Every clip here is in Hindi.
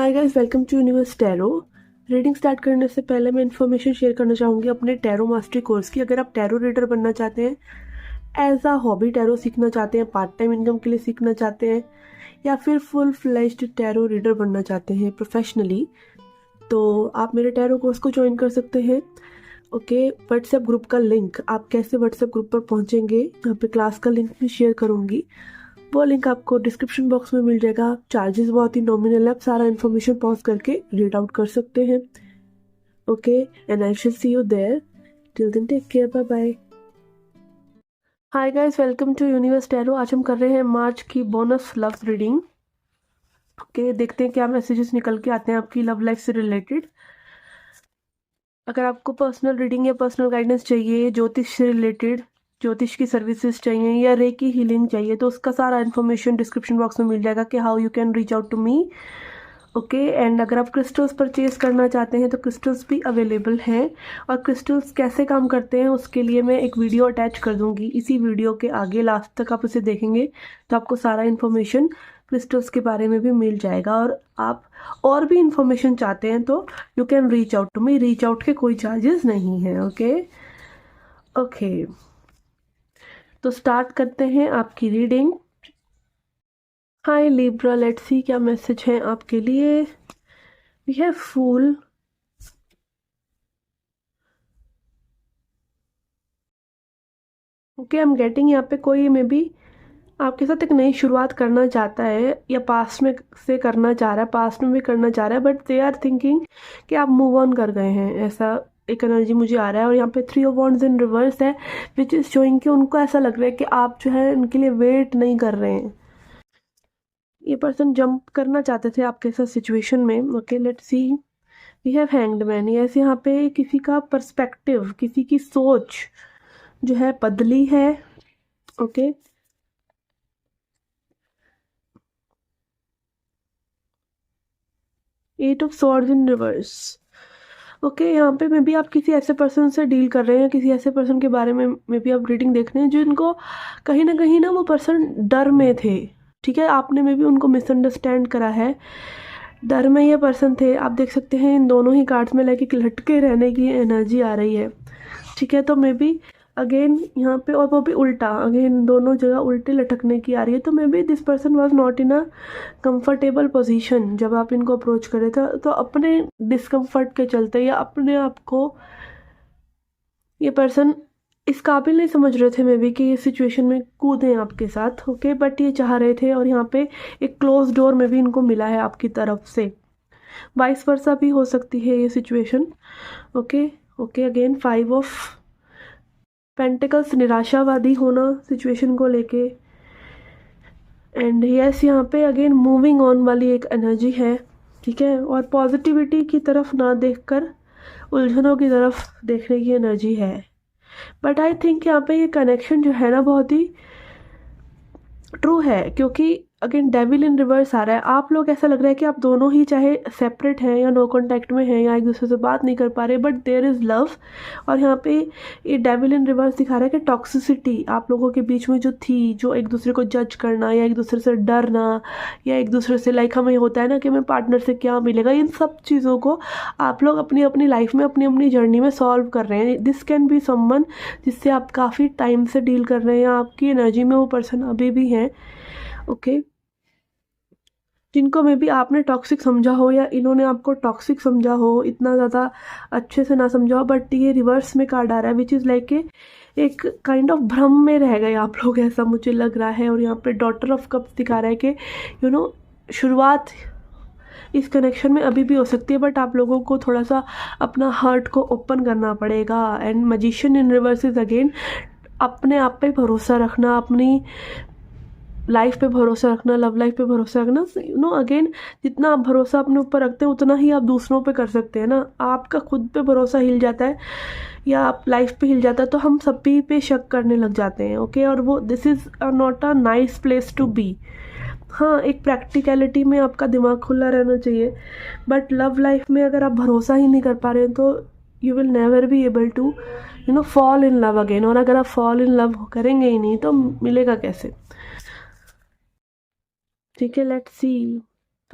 Hi guys, welcome to universe tarot. Reading start करने से पहले मैं इन्फॉर्मेशन शेयर करना चाहूँगी अपने टैरो मास्टरी कोर्स की। अगर आप टैरो रीडर बनना चाहते हैं, एज अ हॉबी टैरो सीखना चाहते हैं, पार्ट टाइम इनकम के लिए सीखना चाहते हैं, या फिर फुल फ्लेज्ड टैरो रीडर बनना चाहते हैं प्रोफेशनली, तो आप मेरे टैरो कोर्स को ज्वाइन कर सकते हैं। ओके, व्हाट्सएप ग्रुप का लिंक, आप कैसे व्हाट्सएप ग्रुप पर पहुँचेंगे, यहाँ पे क्लास का लिंक भी शेयर करूँगी। वो लिंक आपको डिस्क्रिप्शन बॉक्स में मिल जाएगा। चार्जेस बहुत ही नॉमिनल है, आप सारा इन्फॉर्मेशन पॉज करके रीड आउट कर सकते हैं। Okay, and I will see you there. Till then take care, bye bye. Hi guys, welcome to universe tarot. आज हम कर रहे हैं मार्च की बोनस लव रीडिंग। ओके, देखते हैं क्या मैसेजेस निकल के आते हैं आपकी लव लाइफ से रिलेटेड। अगर आपको पर्सनल रीडिंग या पर्सनल गाइडेंस चाहिए, ज्योतिष से रिलेटेड, ज्योतिष की सर्विसेज चाहिए या रेकी हीलिंग चाहिए, तो उसका सारा इन्फॉर्मेशन डिस्क्रिप्शन बॉक्स में मिल जाएगा कि how you can reach out to me. Okay, and अगर आप क्रिस्टल्स परचेज करना चाहते हैं तो क्रिस्टल्स भी अवेलेबल हैं, और क्रिस्टल्स कैसे काम करते हैं उसके लिए मैं एक वीडियो अटैच कर दूंगी इसी वीडियो के आगे। लास्ट तक आप उसे देखेंगे तो आपको सारा इन्फॉर्मेशन क्रिस्टल्स के बारे में भी मिल जाएगा। और आप और भी इन्फॉर्मेशन चाहते हैं तो you can reach out to me. Reach out के कोई चार्जेस नहीं हैं। ओके ओके, तो स्टार्ट करते हैं आपकी reading. Hi Libra, let's see क्या मैसेज है आपके लिए। We have fool, okay, I am getting यहाँ पे कोई मे बी आपके साथ एक नई शुरुआत करना चाहता है या पास्ट में से करना चाह रहा है, पास्ट में भी करना चाह रहा है, बट दे आर थिंकिंग कि आप मूव ऑन कर गए हैं, ऐसा एक एनर्जी मुझे आ रहा है। और यहाँ पे 3 ऑफ वॉन्ड्स इन रिवर्स है, विच इज शोइंग कि उनको ऐसा लग रहा है कि आप जो है उनके लिए वेट नहीं कर रहे हैं। ये पर्सन जंप करना चाहते थे आपके साथ सिचुएशन में। Okay, let's see. We have hanged man. Yes, यहाँ पे किसी का पर्सपेक्टिव, किसी की सोच जो है बदली है। Okay, eight of swords in reverse. Okay, यहाँ पे मे बी आप किसी ऐसे पर्सन से डील कर रहे हैं, किसी ऐसे पर्सन के बारे में मे बी आप रीडिंग देख रहे हैं जिनको कहीं ना वो पर्सन डर में थे। ठीक है, आपने मे बी उनको मिसअंडरस्टैंड करा है। डर में ये पर्सन थे। आप देख सकते हैं इन दोनों ही कार्ड्स में लाइक लटके रहने की एनर्जी आ रही है। ठीक है, तो मे बी अगेन यहाँ पे, और वो भी उल्टा, अगेन दोनों जगह उल्टे लटकने की आ रही है। तो may be this person was not in a comfortable position जब आप इनको अप्रोच करे थे, तो अपने डिस्कम्फर्ट के चलते या अपने आप को ये पर्सन इस काबिल नहीं समझ रहे थे मे बी कि ये सिचुएशन में कूदें आपके साथ। ओके, बट ये चाह रहे थे, और यहाँ पे एक क्लोज डोर में भी इनको मिला है आपकी तरफ से। वाइस वर्सा भी हो सकती है ये situation. Okay okay, again 5 of pentacles, निराशावादी होना सिचुएशन को लेके। एंड यस, यहाँ पे अगेन मूविंग ऑन वाली एक एनर्जी है। ठीक है, और पॉजिटिविटी की तरफ ना देखकर उलझनों की तरफ देखने की एनर्जी है। बट आई थिंक यहाँ पे ये कनेक्शन जो है ना बहुत ही ट्रू है, क्योंकि अगेन डेविल इन रिवर्स आ रहा है। आप लोग, ऐसा लग रहा है कि आप दोनों ही चाहे सेपरेट हैं या नो कांटेक्ट में हैं या एक दूसरे से बात नहीं कर पा रहे, बट देयर इज़ लव। और यहाँ पे ये डेविल इन रिवर्स दिखा रहा है कि टॉक्सिसिटी आप लोगों के बीच में जो थी, जो एक दूसरे को जज करना या एक दूसरे से डरना या एक दूसरे से लाइक हमें होता है ना कि हमें पार्टनर से क्या मिलेगा, इन सब चीज़ों को आप लोग अपनी अपनी लाइफ में, अपनी अपनी जर्नी में सॉल्व कर रहे हैं। दिस कैन बी समवन जिससे आप काफ़ी टाइम से डील कर रहे हैं, आपकी एनर्जी में वो पर्सन अभी भी हैं। ओके, जिनको मे बी आपने टॉक्सिक समझा हो या इन्होंने आपको टॉक्सिक समझा हो, इतना ज़्यादा अच्छे से ना समझा हो, बट ये रिवर्स में कार्ड आ रहा है, विच इज़ लाइक एक काइंड ऑफ भ्रम में रह गए आप लोग, ऐसा मुझे लग रहा है। और यहाँ पे डॉटर ऑफ कप्स दिखा रहा है कि यू नो शुरुआत इस कनेक्शन में अभी भी हो सकती है, बट आप लोगों को थोड़ा सा अपना हार्ट को ओपन करना पड़ेगा। And magician in reverse is again अपने आप पे भरोसा रखना, अपनी लाइफ पे भरोसा रखना, लव लाइफ पे भरोसा रखना। यू नो, अगेन जितना आप भरोसा अपने ऊपर रखते हैं उतना ही आप दूसरों पे कर सकते हैं ना। आपका खुद पे भरोसा हिल जाता है या आप लाइफ पे हिल जाता है तो हम सभी पे शक करने लग जाते हैं। ओके, और वो this is not a nice place to be. हाँ, एक प्रैक्टिकलिटी में आपका दिमाग खुला रहना चाहिए, बट लव लाइफ में अगर आप भरोसा ही नहीं कर पा रहे हैं तो you will never be able to fall in love again. और अगर आप फॉल इन लव करेंगे ही नहीं तो मिलेगा कैसे। ठीक है, लेट्स सी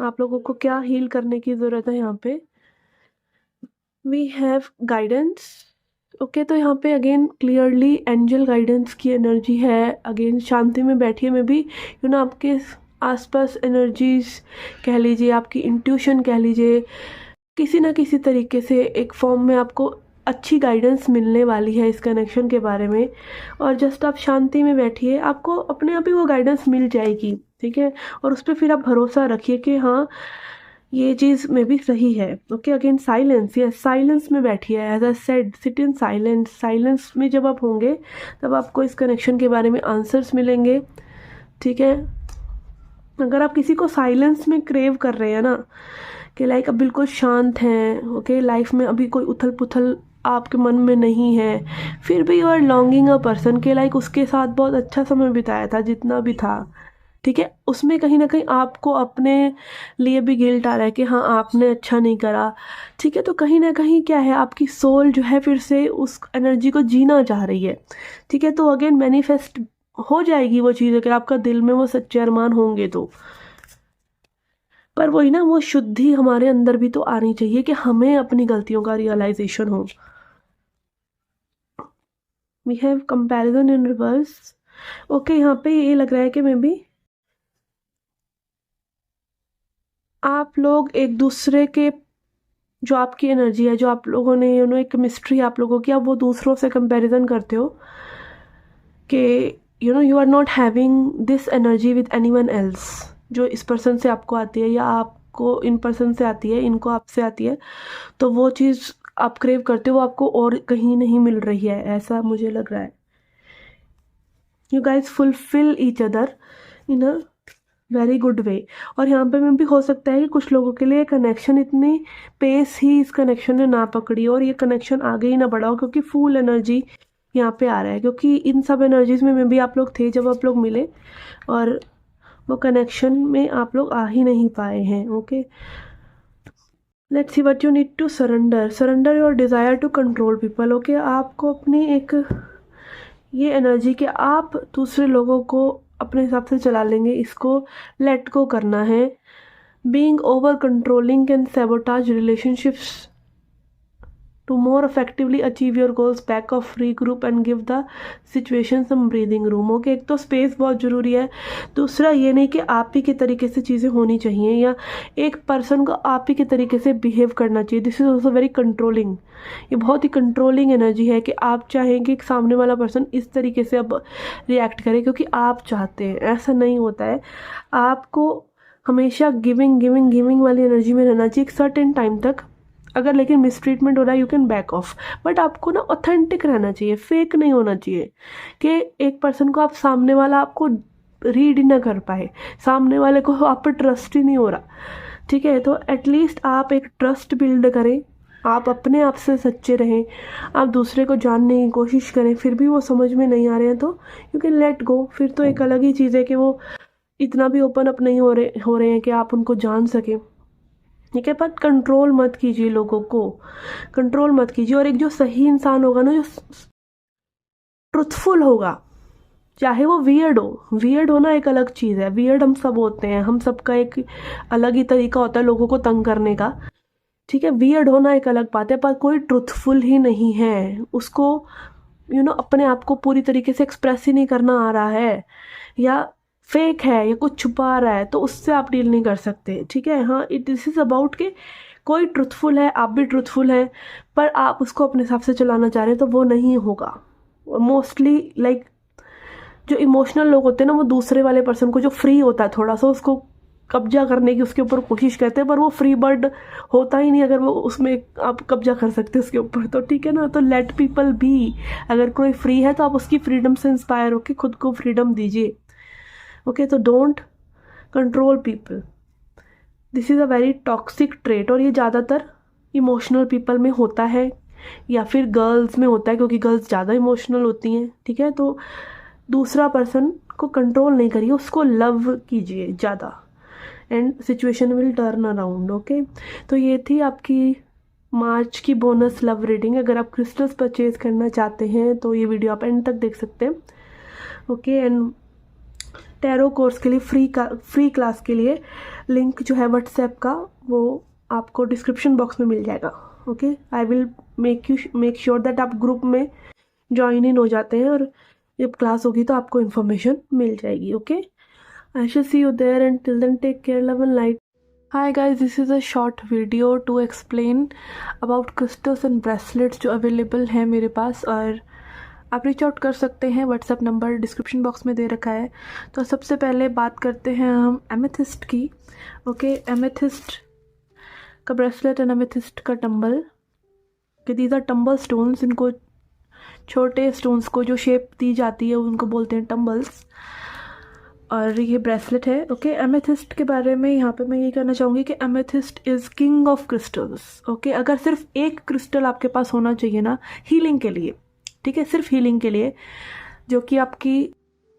आप लोगों को क्या हील करने की ज़रूरत है यहाँ पे? We have guidance. ओके, तो यहाँ पे अगेन क्लियरली एंजल गाइडेंस की एनर्जी है। अगेन शांति में बैठिए, में भी आपके आसपास एनर्जीज कह लीजिए, आपकी इंट्यूशन कह लीजिए, किसी ना किसी तरीके से एक फॉर्म में आपको अच्छी गाइडेंस मिलने वाली है इस कनेक्शन के बारे में। और जस्ट आप शांति में बैठिए, आपको अपने आप ही वो गाइडेंस मिल जाएगी, ठीक है। और उस पर फिर आप भरोसा रखिए कि हाँ, ये चीज़ में भी सही है। Okay, again silence, yes, silence में बैठिए। As I said, sit in silence. Silence में जब आप होंगे तब आपको इस कनेक्शन के बारे में आंसर्स मिलेंगे, ठीक है। अगर आप किसी को साइलेंस में क्रेव कर रहे हैं ना, कि लाइक अब बिल्कुल शांत हैं, ओके, लाइफ में अभी कोई उथल पुथल आपके मन में नहीं है, फिर भी you are longing a person के लाइक उसके साथ बहुत अच्छा समय बिताया था जितना भी था, ठीक है। उसमें कहीं ना कहीं आपको अपने लिए भी गिल्ट आ रहा है कि हाँ, आपने अच्छा नहीं करा, ठीक है। तो कहीं ना कहीं क्या है, आपकी सोल जो है फिर से उस एनर्जी को जीना चाह रही है, ठीक है। तो अगेन मैनिफेस्ट हो जाएगी वो चीज़ अगर आपका दिल में वो सच्चे अरमान होंगे तो। पर वही ना, वो शुद्धि हमारे अंदर भी तो आनी चाहिए कि हमें अपनी गलतियों का रियलाइजेशन हो। We have comparison in reverse. Okay, यहाँ पे ये लग रहा है कि मैं भी आप लोग एक दूसरे के, जो आपकी एनर्जी है, जो आप लोगों ने एक केमिस्ट्री आप लोगों की, आप वो दूसरों से कंपैरिजन करते हो कि you are not having this energy with anyone else. जो इस पर्सन से आपको आती है या आपको इन पर्सन से आती है, इनको आपसे आती है, तो वो चीज़ आप क्रेव करते हो, वो आपको और कहीं नहीं मिल रही है, ऐसा मुझे लग रहा है। You guys fulfil each other in a very good way. और यहाँ पे में भी हो सकता है कि कुछ लोगों के लिए कनेक्शन इतनी पेस ही इस कनेक्शन ने ना पकड़ी और ये कनेक्शन आगे ही ना बढ़ा हो, क्योंकि फुल एनर्जी यहाँ पे आ रहा है। क्योंकि इन सब एनर्जीज में भी आप लोग थे जब आप लोग मिले, और वो कनेक्शन में आप लोग आ ही नहीं पाए हैं। Okay, let's see what you need to surrender your desire to control people. Okay, आपको अपनी एक ये एनर्जी कि आप दूसरे लोगों को अपने हिसाब से चला लेंगे, इसको लेट गो करना है। Being over controlling can sabotage relationships to more effectively achieve your goals, back off, regroup and give the situation some breathing room। Okay, एक तो स्पेस बहुत ज़रूरी है। दूसरा ये नहीं कि आप ही के तरीके से चीज़ें होनी चाहिए या एक पर्सन को आप ही के तरीके से बिहेव करना चाहिए। This is also very controlling. ये बहुत ही कंट्रोलिंग एनर्जी है कि आप चाहेंगे कि सामने वाला पर्सन इस तरीके से अब रिएक्ट करे क्योंकि आप चाहते हैं। ऐसा नहीं होता है। आपको हमेशा गिविंग वाली एनर्जी में रहना चाहिए एक सर्टेन टाइम तक। अगर लेकिन मिसट्रीटमेंट हो रहा है, you can back of. But आपको ना ऑथेंटिक रहना चाहिए, फेक नहीं होना चाहिए कि एक पर्सन को आप, सामने वाला आपको रीड ही ना कर पाए, सामने वाले को आप पर ट्रस्ट ही नहीं हो रहा, ठीक है। तो एटलीस्ट आप एक ट्रस्ट बिल्ड करें, आप अपने आप से सच्चे रहें, आप दूसरे को जानने की कोशिश करें, फिर भी वो समझ में नहीं आ रहे हैं तो यू कैन लेट गो। फिर तो एक अलग ही चीज़ है कि वो इतना भी ओपन अप नहीं हो रहे हैं कि आप उनको जान सकें, ठीक है। पर कंट्रोल मत कीजिए, लोगों को कंट्रोल मत कीजिए। और एक जो सही इंसान होगा ना, जो ट्रुथफुल होगा, चाहे वो वियर्ड होना एक अलग चीज़ है। वियर्ड हम सब होते हैं, हम सबका एक अलग ही तरीका होता है लोगों को तंग करने का, ठीक है। वियर्ड होना एक अलग बात है, पर कोई ट्रुथफुल ही नहीं है, उसको अपने आप को पूरी तरीके से एक्सप्रेस ही नहीं करना आ रहा है, या फेक है या कुछ छुपा रहा है, तो उससे आप डील नहीं कर सकते, ठीक है। हाँ, दिस इज़ अबाउट कि कोई ट्रुथफुल है, आप भी ट्रुथफुल हैं, पर आप उसको अपने हिसाब से चलाना चाह रहे हैं तो वो नहीं होगा। मोस्टली लाइक जो इमोशनल लोग होते हैं ना, वो दूसरे वाले पर्सन को, जो फ्री होता है थोड़ा सा, उसको कब्जा करने की उसके ऊपर कोशिश करते हैं, पर वो फ्री बर्ड होता ही नहीं। अगर वो उसमें आप कब्जा कर सकते हैं उसके ऊपर तो ठीक है ना। तो लेट पीपल बी। अगर कोई फ्री है तो आप उसकी फ्रीडम से इंस्पायर होकर खुद को फ्रीडम दीजिए। ओके, तो don't control people, this is a very toxic trait. और ये ज़्यादातर इमोशनल पीपल में होता है या फिर गर्ल्स में होता है, क्योंकि गर्ल्स ज़्यादा इमोशनल होती हैं, ठीक है। तो दूसरा पर्सन को कंट्रोल नहीं करिए, उसको लव कीजिए ज़्यादा, and situation will turn around. Okay, तो ये थी आपकी मार्च की बोनस लव रीडिंग। अगर आप क्रिस्टल्स परचेज करना चाहते हैं तो ये वीडियो आप एंड तक देख सकते हैं। ओके, एंड टैरो कोर्स के लिए फ्री क्लास के लिए लिंक जो है व्हाट्सएप का, वो आपको डिस्क्रिप्शन बॉक्स में मिल जाएगा। Okay, I will make sure that आप ग्रुप में ज्वाइन इन हो जाते हैं, और जब क्लास होगी तो आपको इन्फॉर्मेशन मिल जाएगी। Okay, I shall see you there and till then take care, love and light. Hi guys, this is a short video to explain about crystals and bracelets जो अवेलेबल हैं मेरे पास, और आप रीच आउट कर सकते हैं। व्हाट्सएप नंबर डिस्क्रिप्शन बॉक्स में दे रखा है। तो सबसे पहले बात करते हैं हम एमेथिस्ट की। ओके, एमेथिस्ट का ब्रेसलेट एंड एमेथिस्ट का टंबल, कि दीज आर टंबल स्टोन्स। इनको छोटे स्टोन्स को जो शेप दी जाती है उनको बोलते हैं टंबल्स, और ये ब्रेसलेट है। ओके, एमेथिस्ट के बारे में यहाँ पे मैं ये कहना चाहूँगी कि amethyst is king of crystals. Okay, अगर सिर्फ एक क्रिस्टल आपके पास होना चाहिए ना हीलिंग के लिए, ठीक है, सिर्फ हीलिंग के लिए, जो कि आपकी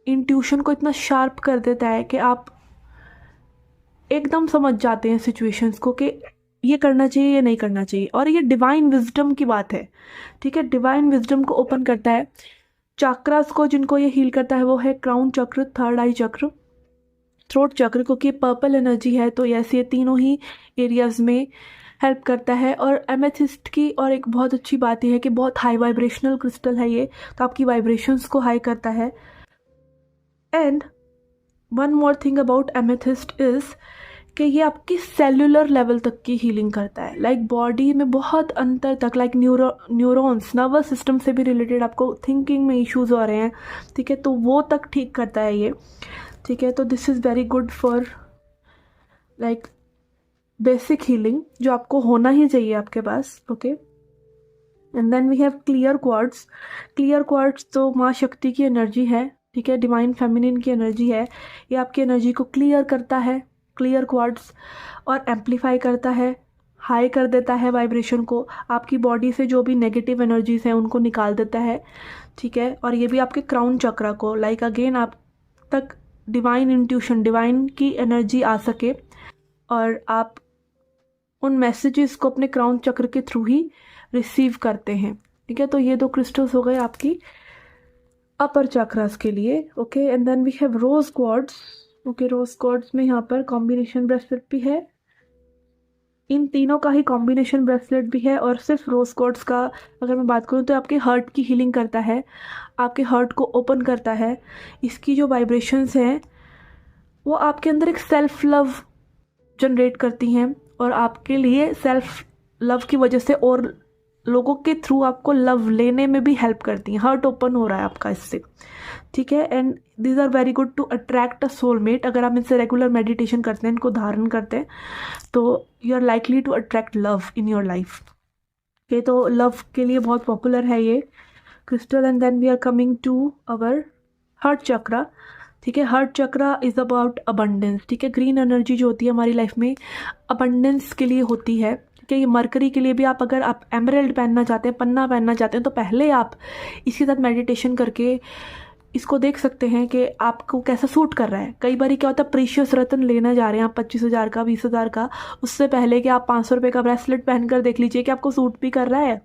इंट्यूशन को इतना शार्प कर देता है कि आप एकदम समझ जाते हैं सिचुएशंस को कि ये करना चाहिए, ये नहीं करना चाहिए। और ये डिवाइन विजडम की बात है, ठीक है, डिवाइन विजडम को ओपन करता है। चक्रास को जिनको ये हील करता है वो है क्राउन चक्र, थर्ड आई चक्र, थ्रोट चक्र, क्योंकि पर्पल एनर्जी है तो ऐसे ये तीनों ही एरियाज में हेल्प करता है। और एमेथिस्ट की और एक बहुत अच्छी बात यह है कि बहुत हाई वाइब्रेशनल क्रिस्टल है ये, तो आपकी वाइब्रेशंस को हाई करता है। And one more thing about amethyst is कि ये आपकी सेल्यूलर लेवल तक की हीलिंग करता है, लाइक बॉडी में बहुत अंतर तक, लाइक न्यूरॉन्स, नर्वस सिस्टम से भी रिलेटेड आपको थिंकिंग में इश्यूज हो रहे हैं, ठीक है, तो वो तक ठीक करता है ये, ठीक है। तो this is very good for like basic healing जो आपको होना ही चाहिए आपके पास। Okay, and then we have clear quartz. Clear quartz तो माँ शक्ति की एनर्जी है, ठीक है, डिवाइन फेमिनिन की एनर्जी है। ये आपकी एनर्जी को क्लियर करता है, क्लियर क्वार्ट्स, और एम्पलीफाई करता है, हाई कर देता है वाइब्रेशन को, आपकी बॉडी से जो भी नेगेटिव एनर्जीज हैं उनको निकाल देता है, ठीक है। और ये भी आपके क्राउन चक्रा को, लाइक अगेन आप तक डिवाइन इंट्यूशन, डिवाइन की एनर्जी आ सके और आप उन मैसेजेस को अपने क्राउन चक्र के थ्रू ही रिसीव करते हैं, ठीक है। तो ये दो क्रिस्टल्स हो गए आपकी अपर चक्रास के लिए। Okay, and then we have rose quartz. Okay, rose quartz में यहाँ पर कॉम्बिनेशन ब्रेसलेट भी है, इन तीनों का ही कॉम्बिनेशन ब्रेसलेट भी है। और सिर्फ रोज क्वार्ट्स का अगर मैं बात करूँ तो आपके हर्ट की हीलिंग करता है, आपके हर्ट को ओपन करता है। इसकी जो वाइब्रेशंस हैं वो आपके अंदर एक सेल्फ लव जनरेट करती हैं, और आपके लिए सेल्फ लव की वजह से और लोगों के थ्रू आपको लव लेने में भी हेल्प करती हैं। हर्ट ओपन हो रहा है आपका इससे, ठीक है। And these are very good to attract a soulmate. अगर आप इनसे रेगुलर मेडिटेशन करते हैं, इनको धारण करते हैं, तो you are likely to attract love in your life. ये तो लव के लिए बहुत पॉपुलर है ये crystal. And then we are coming to our heart chakra, ठीक है। Heart chakra is about abundance, ठीक है। ग्रीन एनर्जी जो होती है हमारी लाइफ में अबंडेंस के लिए होती है, ठीक है। ये मरकरी के लिए भी, आप अगर आप एमराल्ड पहनना चाहते हैं, पन्ना पहनना चाहते हैं, तो पहले आप इसके साथ मेडिटेशन करके इसको देख सकते हैं कि आपको कैसा सूट कर रहा है। कई बार क्या होता है, प्रीशियस रत्न लेना जा रहे हैं आप 25,000 का, 20,000 का, उससे पहले कि आप 500 रुपये का ब्रेसलेट पहनकर देख लीजिए कि आपको सूट भी कर रहा है,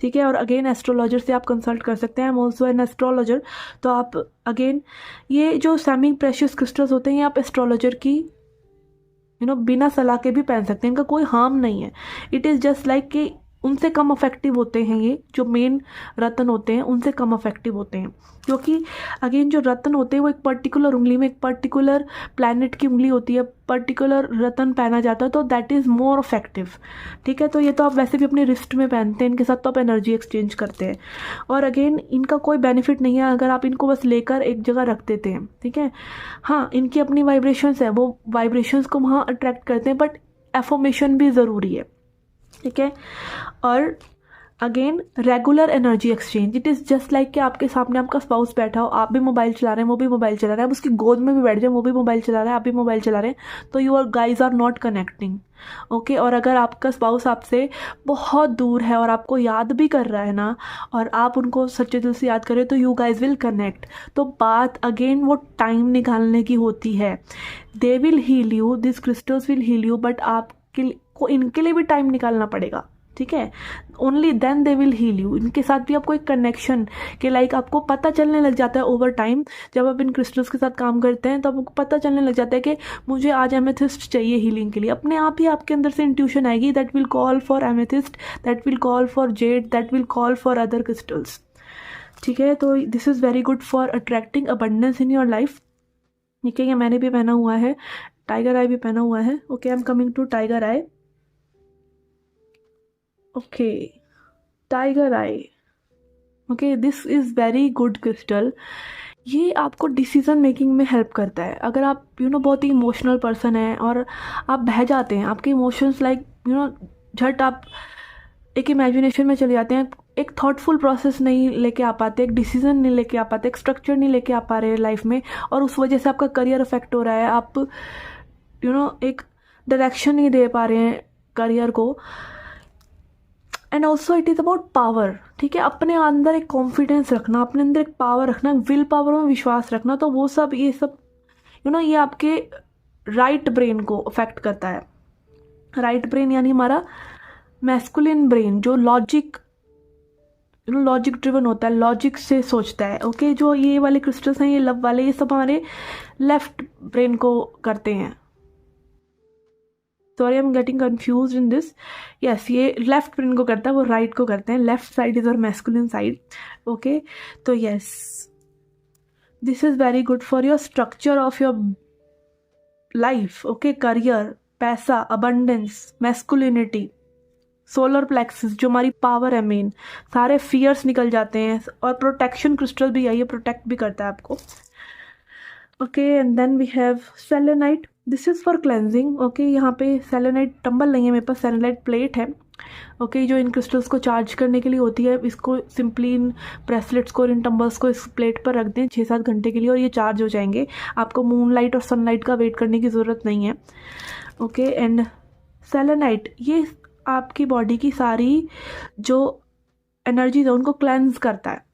ठीक है। और अगेन एस्ट्रोलॉजर से आप कंसल्ट कर सकते हैं, I am also an astrologer. तो आप अगेन ये जो सेमी प्रेशियस क्रिस्टल्स होते हैं, ये आप एस्ट्रोलॉजर की बिना सलाह के भी पहन सकते हैं, इनका कोई हार्म नहीं है। इट इज़ जस्ट लाइक कि उनसे कम अफेक्टिव होते हैं, ये जो मेन रत्न होते हैं उनसे कम अफेक्टिव होते हैं, क्योंकि अगेन जो रत्न होते हैं वो एक पर्टिकुलर उंगली में, एक पर्टिकुलर प्लैनेट की उंगली होती है, पर्टिकुलर रत्न पहना जाता है, तो दैट इज़ मोर अफेक्टिव, ठीक है। तो ये तो आप वैसे भी अपने रिस्ट में पहनते हैं, इनके साथ तो आप एनर्जी एक्सचेंज करते हैं, और अगेन इनका कोई बेनिफिट नहीं है अगर आप इनको बस लेकर एक जगह रख देते हैं, ठीक है। हाँ, इनकी अपनी वाइब्रेशंस है, वो वाइब्रेशंस को वहाँ अट्रैक्ट करते हैं, बट एफर्मेशन भी ज़रूरी है, ठीक है। और again regular energy exchange, it is just like कि आपके सामने आपका स्पाउस बैठा हो, आप भी मोबाइल चला रहे हैं, वो भी मोबाइल चला रहा है, आप उसकी गोद में भी बैठ जाए, वो भी मोबाइल चला रहा है, आप भी मोबाइल चला रहे हैं, तो you are guys are not connecting, okay. और अगर आपका स्पाउस आपसे बहुत दूर है और आपको याद भी कर रहा है ना, और आप उनको सच्चे दिल से याद करें, तो यू गाइज विल कनेक्ट। तो बात अगेन वो टाइम निकालने की होती है। They will heal you, this crystals will heal you, but आपके को इनके लिए भी टाइम निकालना पड़ेगा, ठीक है, only then they will heal you. इनके साथ भी आपको एक कनेक्शन के लाइक आपको पता चलने लग जाता है ओवर टाइम, जब आप इन क्रिस्टल्स के साथ काम करते हैं तो आपको पता चलने लग जाता है कि मुझे आज एमेथिस्ट चाहिए हीलिंग के लिए। अपने आप ही आपके अंदर से इंट्यूशन आएगी that will call for amethyst, that will call for Z, that will call for other crystals. ठीक है, तो this is very good for attracting abundance in your life. ठीक है, ये मैंने भी पहना हुआ है, टाइगर आई भी पहना हुआ है। Okay, I am coming to tiger eye. Okay, tiger eye. Okay, this is very good crystal. ये आपको डिसीजन मेकिंग में हेल्प करता है। अगर आप बहुत ही इमोशनल पर्सन है और आप बह जाते हैं, आपके इमोशंस लाइक झट आप एक इमेजिनेशन में चले जाते हैं, एक थॉटफुल प्रोसेस नहीं लेके आ पाते, एक डिसीजन नहीं लेके आ पाते, एक स्ट्रक्चर नहीं लेके आ पा रहे लाइफ में, और उस वजह से आपका करियर अफेक्ट हो रहा है, आप एक डायरेक्शन नहीं दे पा रहे हैं करियर को। And also it is about power. ठीक है, अपने अंदर एक कॉन्फिडेंस रखना, अपने अंदर एक पावर रखना, विल पावर में विश्वास रखना, तो वो सब ये सब ये आपके राइट ब्रेन को अफेक्ट करता है। राइट ब्रेन यानी हमारा मैस्कुलिन ब्रेन, जो लॉजिक ड्रिवन होता है, लॉजिक से सोचता है। ओके, जो ये वाले क्रिस्टल्स हैं, ये लव वाले, ये सब हमारे लेफ्ट ब्रेन को करते हैं। Sorry, I am getting confuse in this. Yes, ये लेफ्ट ब्रेन को करता है, वो राइट को करते हैं। लेफ्ट साइड इज और मैस्कुलिन साइड। ओके, तो yes, this is very good for your structure of your life. Okay, career, पैसा, अबंडेंस, मैस्कुलिनिटी, सोलर प्लेक्सिस जो हमारी पावर है मेन, सारे फियर्स निकल जाते हैं। और प्रोटेक्शन क्रिस्टल भी है, ये प्रोटेक्ट भी करता है आपको। Okay, and then we have selenite. This is for cleansing. Okay, यहाँ पे सेलेनाइट टंबल नहीं है मेरे पास, सेलेनाइट प्लेट है। ओके, जो इन क्रिस्टल्स को चार्ज करने के लिए होती है, इसको सिंपली इन ब्रेसलेट्स को, इन टंबल्स को इस प्लेट पर रख दें 6-7 घंटे के लिए और ये चार्ज हो जाएंगे। आपको मूनलाइट और सनलाइट का वेट करने की ज़रूरत नहीं है। ओके, एंड सेलेनाइट ये आपकी बॉडी की सारी जो एनर्जीज है उनको क्लेंस करता है,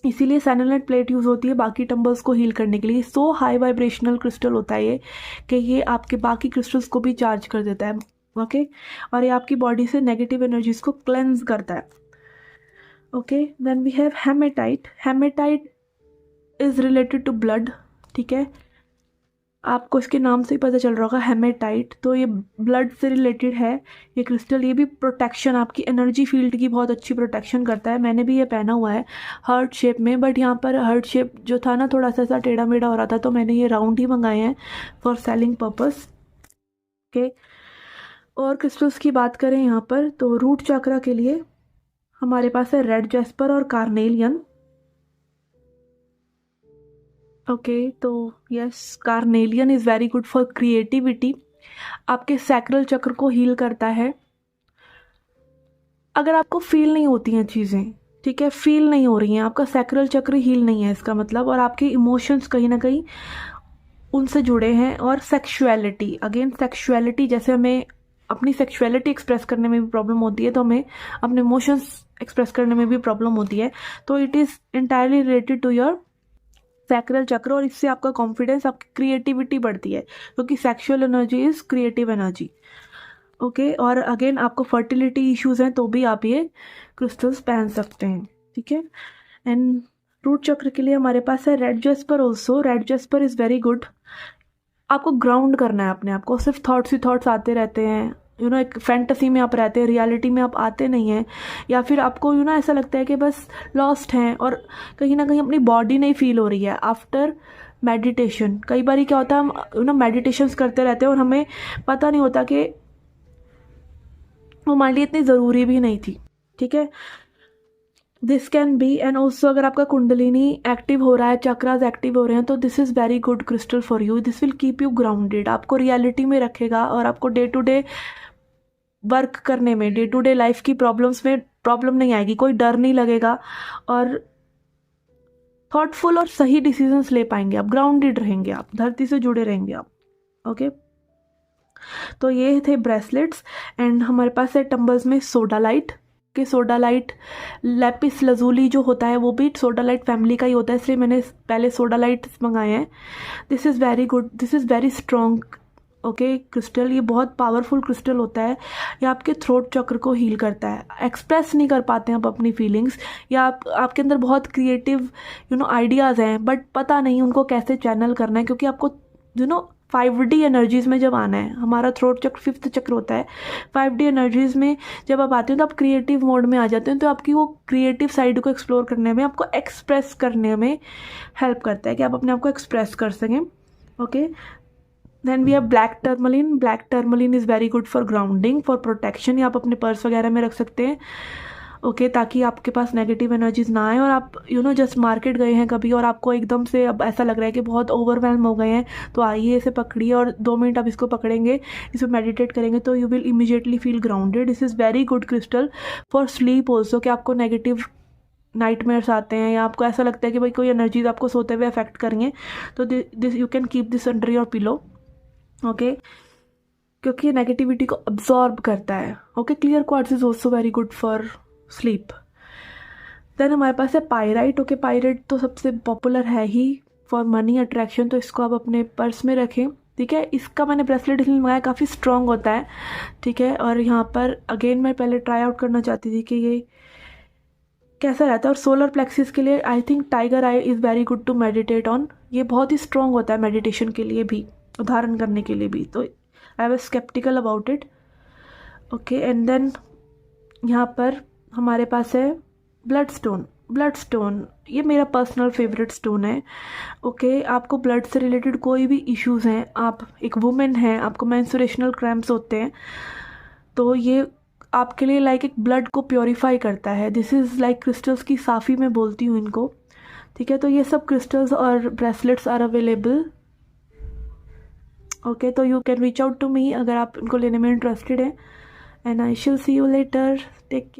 इसीलिए सेलेनाइट प्लेट यूज़ होती है बाकी टंबल्स को हील करने के लिए। सो हाई वाइब्रेशनल क्रिस्टल होता है ये कि ये आपके बाकी क्रिस्टल्स को भी चार्ज कर देता है। ओके, और ये आपकी बॉडी से नेगेटिव एनर्जीज को क्लेंस करता है। Okay, then we have hematite. Hematite is related to blood. ठीक है, आपको इसके नाम से ही पता चल रहा होगा, हेमेटाइट, तो ये ब्लड से रिलेटेड है ये क्रिस्टल। ये भी प्रोटेक्शन, आपकी एनर्जी फील्ड की बहुत अच्छी प्रोटेक्शन करता है। मैंने भी ये पहना हुआ है हार्ट शेप में, बट यहाँ पर हार्ट शेप जो था ना थोड़ा सा ऐसा टेढ़ा मेढ़ा हो रहा था, तो मैंने ये राउंड ही मंगाए हैं फॉर सेलिंग पर्पस। ओके, और क्रिस्टल्स की बात करें यहाँ पर, तो रूट चक्रा के लिए हमारे पास है रेड जैस्पर और कार्नेलियन। ओके, तो yes, carnelian is very good for creativity, आपके सैक्रल चक्र को हील करता है। अगर आपको फील नहीं होती हैं चीज़ें, ठीक है, फील नहीं हो रही हैं, आपका सैक्रल चक्र हील नहीं है इसका मतलब, और आपके इमोशंस कहीं ना कहीं उनसे जुड़े हैं। और सेक्सुअलिटी, अगेन सेक्सुअलिटी, जैसे हमें अपनी सेक्सुअलिटी एक्सप्रेस करने में भी प्रॉब्लम होती है, तो हमें अपने इमोशंस एक्सप्रेस करने में भी प्रॉब्लम होती है। तो it is entirely related to your sacral chakra, और इससे आपका कॉन्फिडेंस, आपकी क्रिएटिविटी बढ़ती है, क्योंकि sexual energy is creative energy. Okay, और अगेन आपको फर्टिलिटी इश्यूज़ हैं तो भी आप ये क्रिस्टल्स पहन सकते हैं। ठीक है, एंड रूट चक्र के लिए हमारे पास है red jasper also. Red jasper is very good. आपको ग्राउंड करना है अपने आप को, सिर्फ थॉट्स ही थॉट्स आते रहते हैं, एक फैंटेसी में आप रहते हैं, रियलिटी में आप आते नहीं हैं, या फिर आपको ऐसा लगता है कि बस लॉस्ट हैं और कहीं ना कहीं अपनी बॉडी नहीं फील हो रही है आफ्टर मेडिटेशन। कई बार क्या होता है, हम मेडिटेशंस करते रहते हैं और हमें पता नहीं होता कि वो हमारे लिए इतनी ज़रूरी भी नहीं थी। ठीक है, this can be, and also अगर आपका कुंडलिनी एक्टिव हो रहा है, चक्रास एक्टिव हो रहे हैं, तो this is very good crystal for you. This will keep you grounded, आपको रियलिटी में रखेगा और आपको डे टू डे वर्क करने में, डे टू डे लाइफ की प्रॉब्लम्स में प्रॉब्लम नहीं आएगी, कोई डर नहीं लगेगा, और थॉटफुल और सही डिसीजंस ले पाएंगे आप, ग्राउंडेड रहेंगे आप, धरती से जुड़े रहेंगे आप। ओके, तो ये थे ब्रेसलेट्स। एंड हमारे पास है टंबल्स में सोडालाइट के, सोडालाइट लैपिस लजूली जो होता है वो भी सोडालाइट फैमिली का ही होता है, इसलिए मैंने पहले सोडालाइट मंगाए हैं। This is very good, this is very strong okay crystal ये बहुत पावरफुल क्रिस्टल होता है। ये आपके थ्रोट चक्र को हील करता है। एक्सप्रेस नहीं कर पाते हैं आप अपनी फीलिंग्स, या आपके अंदर बहुत क्रिएटिव आइडियाज़ हैं बट पता नहीं उनको कैसे चैनल करना है, क्योंकि आपको 5D एनर्जीज़ में जब आना है, हमारा थ्रोट चक्र 5th चक्र होता है। 5D एनर्जीज़ में जब आप आते हो तो आप क्रिएटिव मोड में आ जाते हैं, तो आपकी वो क्रिएटिव साइड को एक्सप्लोर करने में, आपको एक्सप्रेस करने में हेल्प करता है कि आप अपने आप को एक्सप्रेस कर सकें। Okay, then we have black tourmaline. Black tourmaline is very good for grounding, for protection. ये आप अपने पर्स वगैरह में रख सकते हैं, ओके, ताकि आपके पास नेगेटिव एनर्जीज ना आए। और आप जस्ट मार्केट गए हैं कभी और आपको एकदम से अब ऐसा लग रहा है कि बहुत ओवरवेलम हो गए हैं, तो आइए इसे पकड़िए और 2 मिनट आप इसको पकड़ेंगे, इस पर मेडिटेट करेंगे तो you will immediately feel grounded. This is very good crystal for sleep also, कि आपको नेगेटिव नाइटमेयर्स आते हैं या आपको ऐसा लगता है कि भाई कोई एनर्जीज आपको सोते हुए अफेक्ट करेंगे, तो this you can keep this under your pillow, okay, क्योंकि ये नेगेटिविटी को अब्जॉर्ब करता है। Okay, clear quartz is also very good for sleep. Then हमारे पास है पायराइट। ओके, पायराइट तो सबसे पॉपुलर है ही फॉर मनी अट्रैक्शन, तो इसको आप अपने पर्स में रखें, ठीक है। इसका मैंने ब्रेसलेट इसलिए मंगाया, काफ़ी स्ट्रॉन्ग होता है, ठीक है। और यहाँ पर अगेन मैं पहले ट्राई आउट करना चाहती थी कि ये कैसा रहता है। और सोलर प्लेक्सिस के लिए I think tiger eye is very good to meditate on. ये बहुत ही स्ट्रॉन्ग होता है मेडिटेशन के लिए भी, उदाहरण करने के लिए भी, तो I was sceptical about it. Okay, and then यहाँ पर हमारे पास है ब्लड स्टोन। ब्लड स्टोन ये मेरा पर्सनल फेवरेट स्टोन है। ओके, आपको ब्लड से रिलेटेड कोई भी इश्यूज़ हैं, आप एक वुमेन हैं, आपको मेंस्ट्रुएशनल क्रैम्प्स होते हैं, तो ये आपके लिए लाइक एक ब्लड को प्योरीफाई करता है। दिस इज़ लाइक क्रिस्टल्स की साफ़ी मैं बोलती हूँ इनको, ठीक है। तो ये सब क्रिस्टल्स और ब्रेसलेट्स आर अवेलेबल, ओके। तो you can reach out to me अगर आप इनको लेने में इंटरेस्टेड हैं, एंड आई शिल सी यू लेटर, टेक केयर।